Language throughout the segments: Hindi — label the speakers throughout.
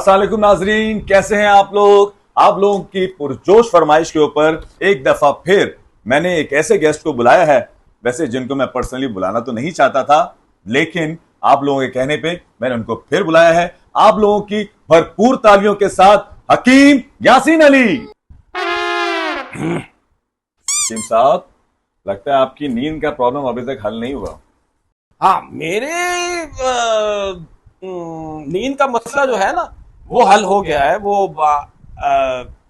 Speaker 1: अस्सलाम वालेकुम नाजरीन, कैसे हैं आप लोग। आप लोगों की पुरजोश फरमाइश के ऊपर एक दफा फिर मैंने एक ऐसे गेस्ट को बुलाया है, वैसे जिनको मैं पर्सनली बुलाना तो नहीं चाहता था, लेकिन आप लोगों के कहने पे मैंने उनको फिर बुलाया है। आप लोगों की भरपूर तालियों के साथ हकीम यासीन अली। हकीम साहब, लगता है आपकी नींद का प्रॉब्लम अभी तक हल नहीं हुआ।
Speaker 2: हाँ, मेरे नींद का मसला जो है ना वो हल हो गया है। वो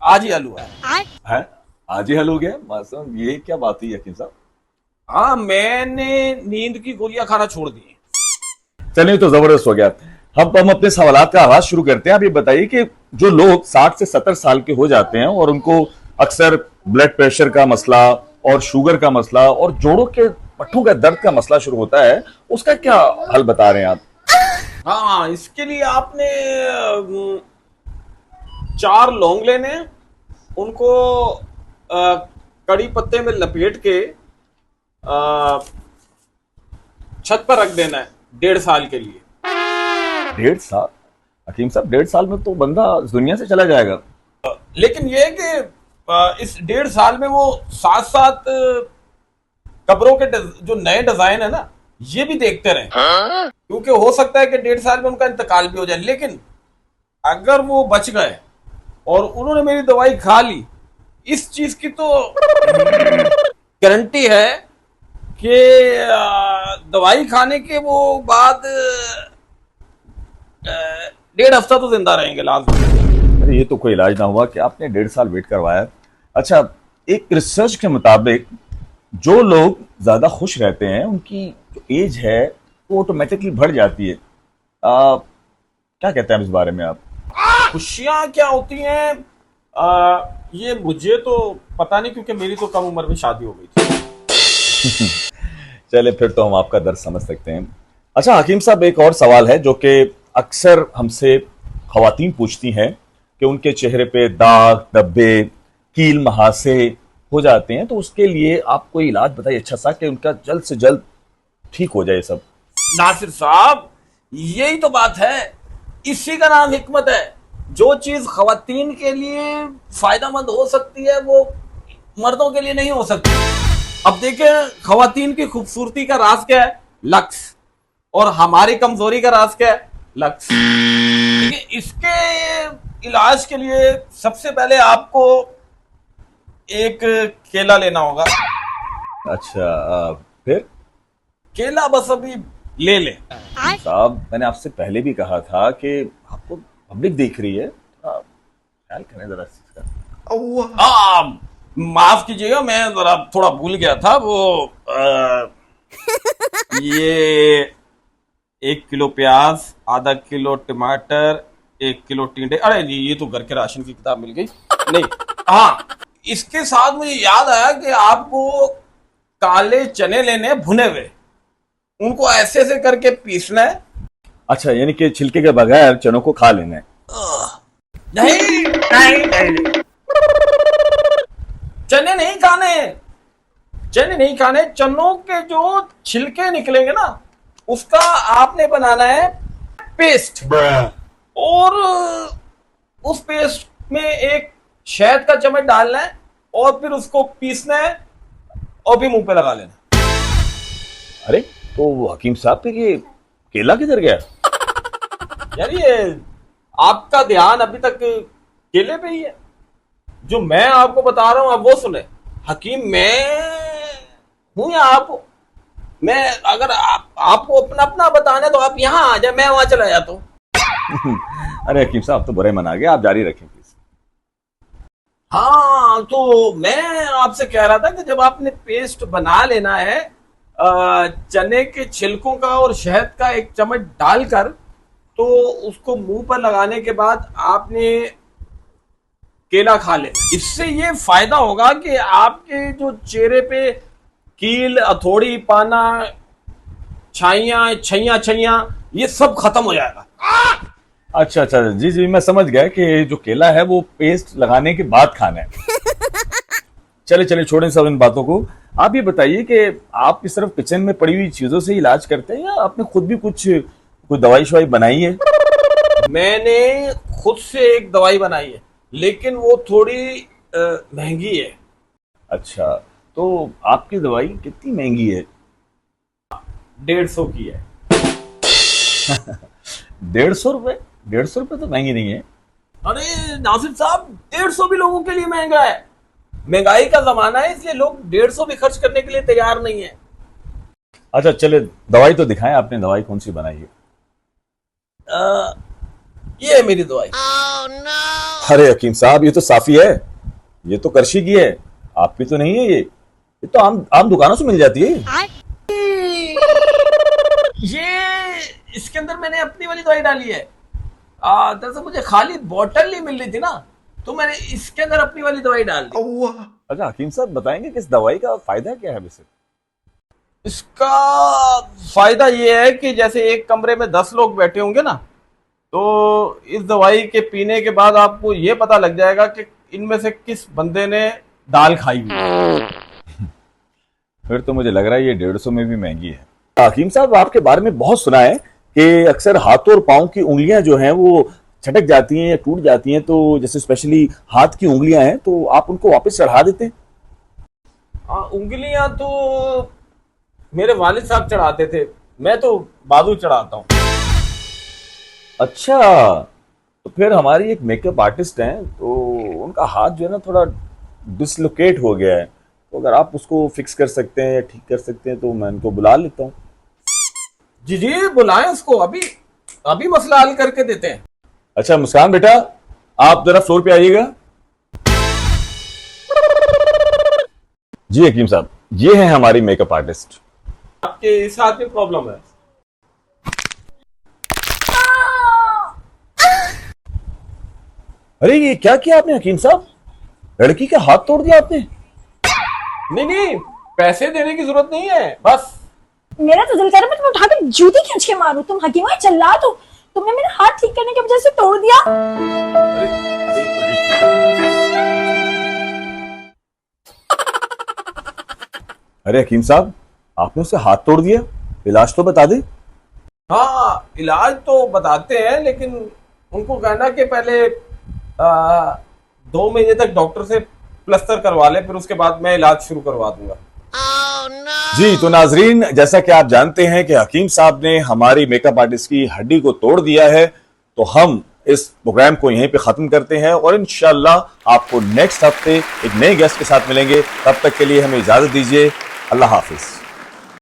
Speaker 2: आज ही हल हुआ है।
Speaker 1: आज ही हल हो गया? मासूम, ये क्या बात हुई हकीम साहब?
Speaker 2: हाँ, मैंने नींद की गोलियां खाना छोड़ दी।
Speaker 1: चलिए, तो जबरदस्त हो गया। हम अपने सवालात का आगाज शुरू करते हैं। आप ये बताइए कि जो लोग 60 से 70 साल के हो जाते हैं और उनको अक्सर ब्लड प्रेशर का मसला और शुगर का मसला और जोड़ों के पट्टों का दर्द का मसला शुरू होता है, उसका क्या हल बता रहे हैं आप?
Speaker 2: हाँ, इसके लिए आपने 4 लौंग लेने, उनको कड़ी पत्ते में लपेट के छत पर रख देना है 1.5 साल के लिए।
Speaker 1: 1.5 साल? हकीम साहब, 1.5 साल में तो बंदा इस दुनिया से चला जाएगा।
Speaker 2: लेकिन ये है कि इस 1.5 साल में वो साथ साथ कब्रों के जो नए डिजाइन है ना, ये भी देखते रहे, क्योंकि हो सकता है कि 1.5 साल में उनका इंतकाल भी हो जाए। लेकिन अगर वो बच गए और उन्होंने मेरी दवाई खा ली, इस चीज की तो गारंटी है कि दवाई खाने के वो बाद 1.5 हफ्ता तो जिंदा रहेंगे लाजमी।
Speaker 1: अरे, ये तो कोई इलाज ना हुआ कि आपने 1.5 साल वेट करवाया। अच्छा, एक रिसर्च के मुताबिक जो लोग ज्यादा खुश रहते हैं उनकी जो एज है वो ऑटोमेटिकली बढ़ जाती है। क्या कहते हैं इस बारे में आप?
Speaker 2: खुशियां क्या होती हैं ये मुझे तो पता नहीं, क्योंकि मेरी तो कम उम्र में शादी हो गई थी।
Speaker 1: चले, फिर तो हम आपका दर्द समझ सकते हैं। अच्छा हकीम साहब, एक और सवाल है जो कि अक्सर हमसे खवातीन पूछती हैं कि उनके चेहरे पे दाग, धब्बे, कील, महासे हो जाते हैं, तो उसके लिए आप कोई इलाज बताइए अच्छा सा कि उनका जल्द से जल्द ठीक हो जाए सब।
Speaker 2: नासिर साहब, यही तो बात है, इसी का नाम हिकमत है। जो चीज खवातीन के लिए फायदेमंद हो सकती है वो मर्दों के लिए नहीं हो सकती। अब देखें, खवातीन की खूबसूरती का राज क्या है? लक्स। और हमारी कमजोरी का राज क्या है? लक्स। इसके इलाज के लिए सबसे पहले आपको एक केला लेना होगा।
Speaker 1: अच्छा, फिर?
Speaker 2: केला बस अभी ले ले।
Speaker 1: साहब, मैंने आपसे पहले भी कहा था कि आपको पब्लिक देख रही है, ख्याल करें जरा इसका।
Speaker 2: माफ कीजिएगा, मैं जरा थोड़ा भूल गया था। वो ये 1 किलो प्याज, आधा किलो टमाटर, 1 किलो टिंडे। अरे ये तो घर के राशन की किताब मिल गई। नहीं, हाँ, इसके साथ मुझे याद आया कि आपको काले चने लेने भुने हुए, उनको ऐसे ऐसे करके पीसना है।
Speaker 1: अच्छा, यानी कि छिलके के बगैर चनों को खा लेना है?
Speaker 2: नहीं नहीं नहीं, चने नहीं खाने, चने नहीं खाने। चनों के जो छिलके निकलेंगे ना, उसका आपने बनाना है पेस्ट। और उस पेस्ट में एक शहद का चम्मच डालना है और फिर उसको पीसना है और भी मुंह पे लगा लेना।
Speaker 1: अरे, तो हकीम साहब, फिर ये केला किधर गया?
Speaker 2: यार, ये आपका ध्यान अभी तक केले पे ही है। जो मैं आपको बता रहा हूं आप वो सुने। हकीम मैं हूं या आप हो? मैं अगर आपको अपना अपना बताना तो आप यहां आ जाए, मैं वहां चला जाता हूं।
Speaker 1: अरे हकीम साहब, तो बुरे मना गए, आप जारी रखें प्लीज।
Speaker 2: हाँ, तो मैं आपसे कह रहा था कि जब आपने पेस्ट बना लेना है चने के छिलकों का और शहद का 1 चम्मच डालकर, तो उसको मुंह पर लगाने के बाद आपने केला खा लेना। इससे ये फायदा होगा कि आपके जो चेहरे पे कील, हथौड़ी, पाना, छाइयां, छैया, ये सब खत्म हो जाएगा।
Speaker 1: अच्छा अच्छा, जी जी, मैं समझ गया कि जो केला है वो पेस्ट लगाने के बाद खाना है। चले चले, छोड़ें सब इन बातों को। आप ये बताइए कि आप सिर्फ किचन में पड़ी हुई चीजों से इलाज करते हैं या आपने खुद भी कुछ कोई दवाई शवाई बनाई है?
Speaker 2: मैंने खुद से एक दवाई बनाई है, लेकिन वो थोड़ी महंगी है।
Speaker 1: अच्छा, तो आपकी दवाई कितनी महंगी है?
Speaker 2: 150 की है।
Speaker 1: 150 रुपए? 150 रुपए तो महंगी नहीं है।
Speaker 2: अरे नासिर साहब, 150 भी लोगों के लिए महंगा है। महंगाई का जमाना है, इसलिए लोग 150 भी खर्च करने के लिए तैयार नहीं है।
Speaker 1: अच्छा चले, दवाई तो दिखाएं, आपने दवाई कौन सी बनाई है?
Speaker 2: ये है मेरी दवाई।
Speaker 1: अरे हकीम साहब, ये तो साफी है, ये तो करशी की है, आपकी तो नहीं है। ये तो आम दुकानों से मिल जाती है।
Speaker 2: ये इसके अंदर मैंने अपनी वाली दवाई डाली है। दरअसल मुझे खाली बोतल नहीं मिल रही थी ना, तो मैंने इसके अंदर अपनी वाली दवाई डाल दी।
Speaker 1: अच्छा हकीम साहब, बताएंगे कि इस दवाई का फायदा क्या है वैसे?
Speaker 2: इसका फायदा ये है कि जैसे एक कमरे में 10 लोग बैठे होंगे ना, तो इस दवाई के पीने के बाद आपको ये पता लग जाएगा कि इनमें से किस बंदे ने दाल खाई हुई है।
Speaker 1: फिर तो मुझे लग रहा है ये 150 में भी महंगी है। हकीम साहब, आपके बारे में बहुत सुना है कि अक्सर हाथों और पाँव की उंगलियां जो हैं वो छटक जाती हैं या टूट जाती हैं, तो जैसे स्पेशली हाथ की उंगलियां हैं, तो आप उनको वापस चढ़ा देते हैं?
Speaker 2: उंगलियां तो मेरे वालिद साहब चढ़ाते थे, मैं तो बाजू चढ़ाता हूँ।
Speaker 1: अच्छा, तो फिर हमारी एक मेकअप आर्टिस्ट हैं, तो उनका हाथ जो है ना थोड़ा डिसलोकेट हो गया है, तो अगर आप उसको फिक्स कर सकते हैं या ठीक कर सकते हैं तो मैं उनको बुला लेता हूँ।
Speaker 2: जी जी, बुलाएं उसको, अभी मसला हल करके देते हैं।
Speaker 1: अच्छा मुस्कान बेटा, आप जरा फ्लोर पे आइएगा। जी हकीम साहब, ये हैं हमारी मेकअप आर्टिस्ट।
Speaker 2: आपके इस हाथ में प्रॉब्लम है?
Speaker 1: अरे ये क्या किया आपने हकीम साहब? लड़की का हाथ तोड़ दिया आपने?
Speaker 2: नहीं, पैसे देने की जरूरत नहीं है, बस।
Speaker 3: मेरा तो दिल कर रहा है मैं तुम्हें उठाकर जूती खींच के मारूं। तुम हकीमा चिल्ला दो, तुमने मेरा हाथ ठीक करने की वजह से तोड़ दिया।
Speaker 1: अरे हकीम साहब, आपने उसे हाथ तोड़ दिया, इलाज तो बता दे।
Speaker 2: हाँ, इलाज तो बताते हैं, लेकिन उनको कहना कि पहले 2 महीने तक डॉक्टर से प्लास्टर करवा ले, फिर उसके बाद मैं इलाज शुरू करवा दूंगा।
Speaker 1: जी तो नाजरीन, जैसा कि आप जानते हैं कि हकीम साहब ने हमारी मेकअप आर्टिस्ट की हड्डी को तोड़ दिया है, तो हम इस प्रोग्राम को यहीं पे खत्म करते हैं और इंशाल्लाह आपको नेक्स्ट हफ्ते एक नए गेस्ट के साथ मिलेंगे। तब तक के लिए हमें इजाजत दीजिए। अल्लाह हाफिज।